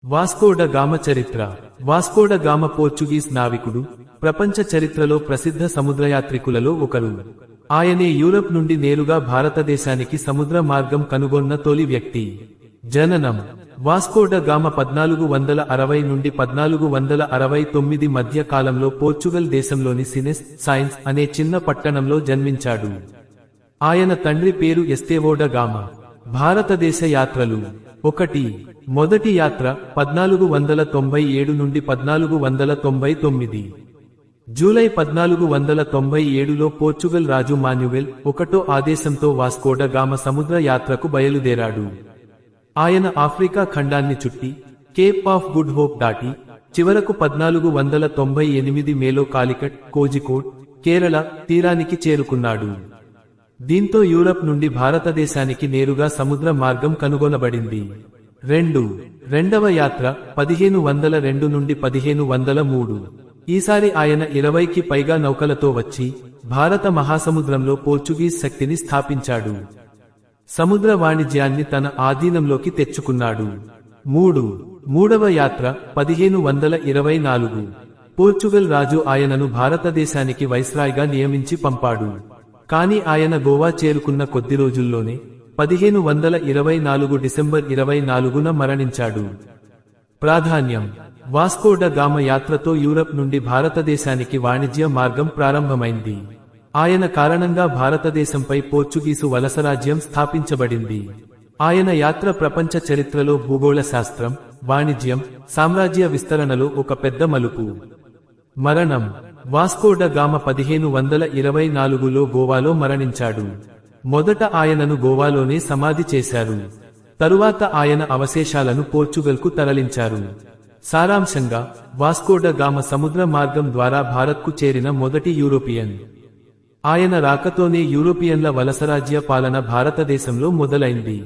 Vasco da గామ చరిత్ర. Vasco da గామ Portuguese నావికుడు, ప్రపంచ చరిత్రలో ప్రసిద్ధ సముద్రయాత్రికులలో ఒకరు. ఆయనే యూరప్ నుండి నేరుగా భారతదేశానికి సముద్ర మార్గం కనుగొన్న తొలి వ్యక్తి. జననం: వాస్కో డ గామ 1460 నుండి 1469 మధ్య కాలంలో పోర్చుగల్ దేశంలోని సినెస్ సైన్స్ అనే చిన్న పట్టణంలో జన్మించాడు. ఆయన తండ్రి పేరు ఎస్తేవో డ గామ. భారతదేశ యాత్రలు. 1. మొదటి యాత్ర 1497 నుండి 1499. జూలై 1497లో పోర్చుగల్ రాజు మాన్యువెల్ I ఆదేశంతో వాస్కో డ గామ సముద్ర యాత్రకు బయలుదేరాడు. ఆయన ఆఫ్రికా ఖండాన్ని చుట్టి, కేప్ ఆఫ్ గుడ్ హోప్ దాటి, చివరకు 1498 మేలో కాలికట్, కోజికోడ్, కేరళ తీరానికి చేరుకున్నాడు. దీంతో యూరప్ నుండి భారతదేశానికి నేరుగా సముద్ర మార్గం కనుగొనబడింది. రెండవ యాత్ర 1502 నుండి 1503. ఈసారి ఆయన 20కి పైగా నౌకలతో వచ్చి, భారత మహాసముద్రంలో పోర్చుగీస్ శక్తిని స్థాపించాడు. సముద్ర వాణిజ్యాన్ని తన ఆధీనంలోకి తెచ్చుకున్నాడు. మూడవ యాత్ర 1524. పోర్చుగల్ రాజు ఆయనను భారతదేశానికి వైస్రాయ్గా నియమించి పంపాడు. కాని ఆయన గోవా చేరుకున్న కొద్ది రోజుల్లోనే 1524 డిసెంబర్ 24న మరణించాడు. ప్రాధాన్యం: వాస్కో డ గామ యాత్రతో యూరప్ నుండి భారతదేశానికి వాణిజ్య మార్గం ప్రారంభమైంది. ఆయన కారణంగా భారతదేశంపై పోర్చుగీసు వలసరాజ్యం స్థాపించబడింది. ఆయన యాత్ర ప్రపంచ చరిత్రలో భూగోళ శాస్త్రం, వాణిజ్యం, సామ్రాజ్య విస్తరణలో ఒక పెద్ద మలుపు. మరణం: వాస్కో డ గామ 1524లో గోవాలో మరణించాడు. మొదట ఆయనను గోవాలోనే సమాధి చేశారు. తరువాత ఆయన అవశేషాలను పోర్చుగల్కు తరలించారు. సారాంశంగా, వాస్కో డ గామ సముద్ర మార్గం ద్వారా భారత్కు చేరిన మొదటి యూరోపియన్. ఆయన రాకతోనే యూరోపియన్ల వలసరాజ్య పాలన భారతదేశంలో మొదలైంది.